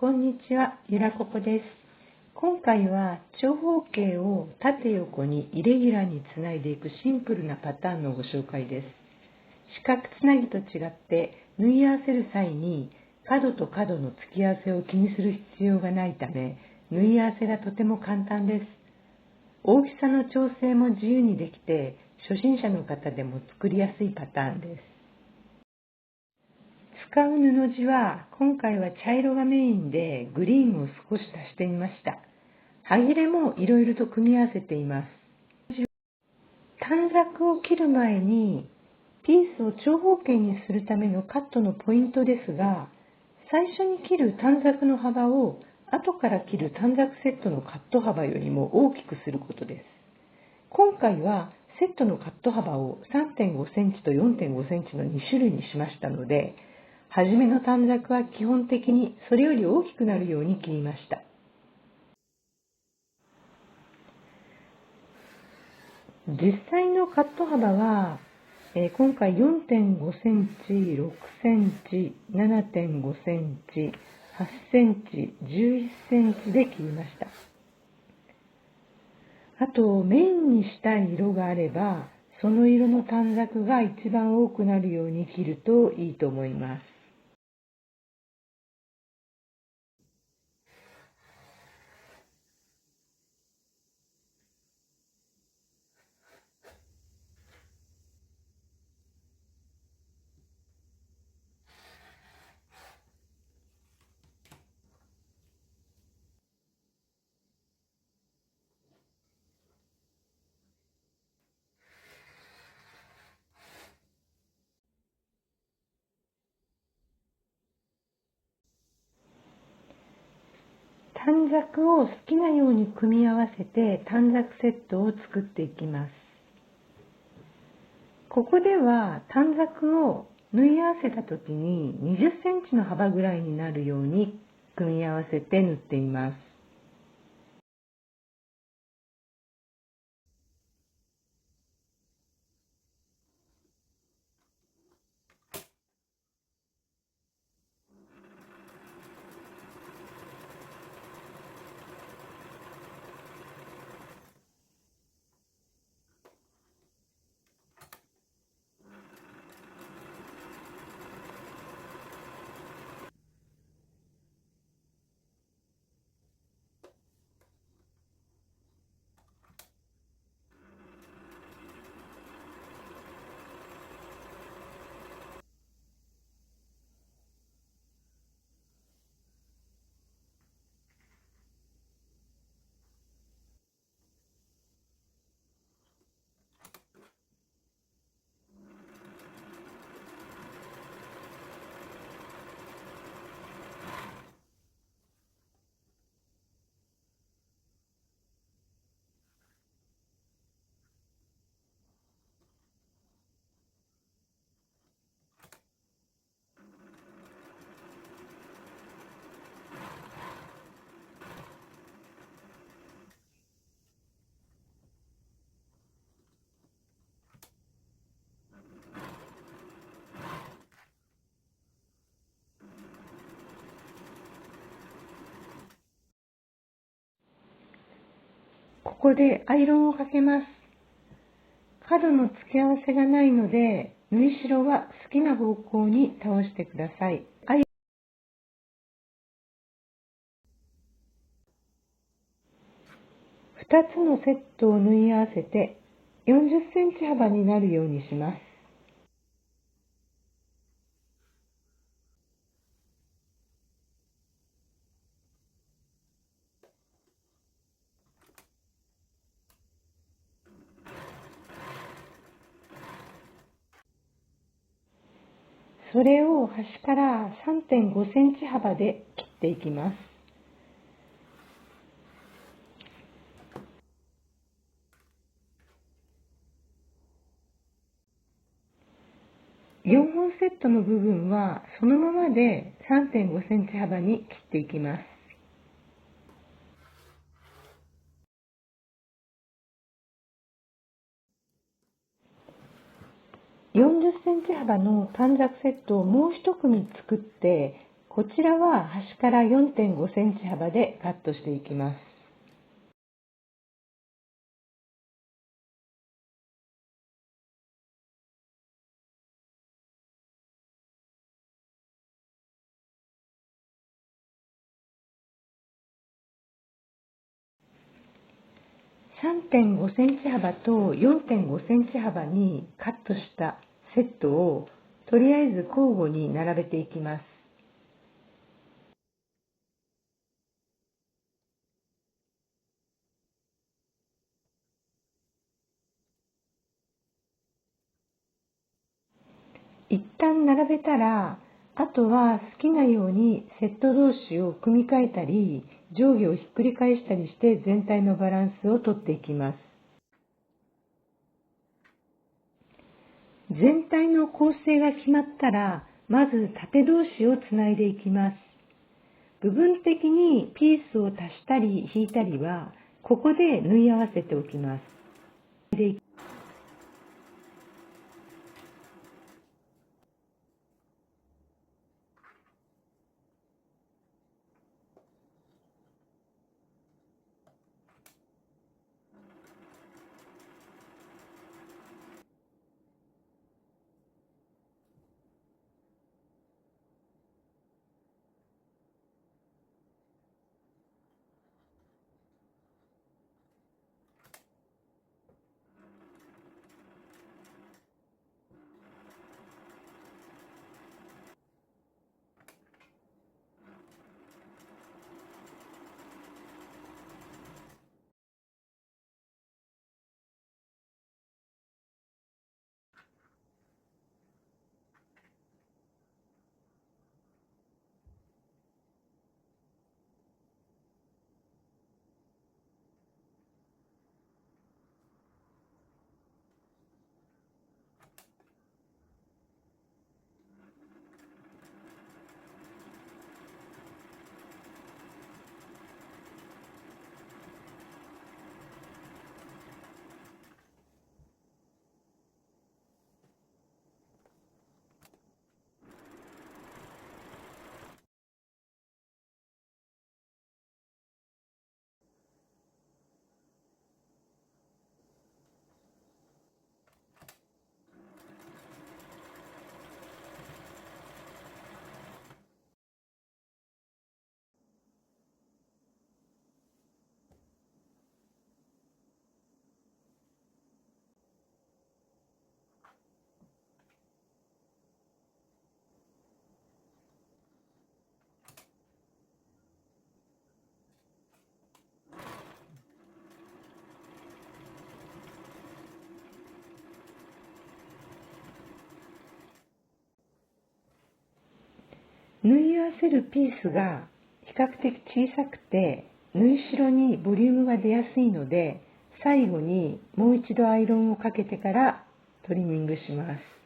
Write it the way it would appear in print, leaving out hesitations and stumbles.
こんにちは、ゆらここです。今回は長方形を縦横にイレギュラーにつないでいくシンプルなパターンのご紹介です。四角つなぎと違って縫い合わせる際に角と角の突き合わせを気にする必要がないため、縫い合わせがとても簡単です。大きさの調整も自由にできて、初心者の方でも作りやすいパターンです。使う布地は今回は茶色がメインでグリーンを少し足してみました。端切れもいろいろと組み合わせています。短冊を切る前にピースを長方形にするためのカットのポイントですが、最初に切る短冊の幅を後から切る短冊セットのカット幅よりも大きくすることです。今回はセットのカット幅を 3.5 センチと 4.5 センチの2種類にしましたので、初めの短冊は基本的にそれより大きくなるように切りました。実際のカット幅は、今回 4.5 センチ、6センチ、7.5 センチ、8センチ、11センチで切りました。あと、メインにしたい色があれば、その色の短冊が一番多くなるように切るといいと思います。短冊を好きなように組み合わせて短冊セットを作っていきます。ここでは短冊を縫い合わせた時に20センチの幅ぐらいになるように組み合わせて縫っています。ここでアイロンをかけます。角の付け合わせがないので、縫い代は好きな方向に倒してください。2つのセットを縫い合わせて40センチ幅になるようにします。それを端から3.5センチ幅で切っていきます。4本セットの部分はそのままで3.5センチ幅に切っていきます。40センチ幅の短冊セットをもう一組作って、こちらは端から 4.5 センチ幅でカットしていきます。3.5 センチ幅と 4.5 センチ幅にカットしたセットをとりあえず交互に並べていきます。一旦並べたら、あとは好きなようにセット同士を組み替えたり、上下をひっくり返したりして全体のバランスをとっていきます。全体の構成が決まったら、まず縦同士をつないでいきます。部分的にピースを足したり引いたりは、ここで縫い合わせておきます。縫い合わせるピースが比較的小さくて、縫い代にボリュームが出やすいので、最後にもう一度アイロンをかけてからトリミングします。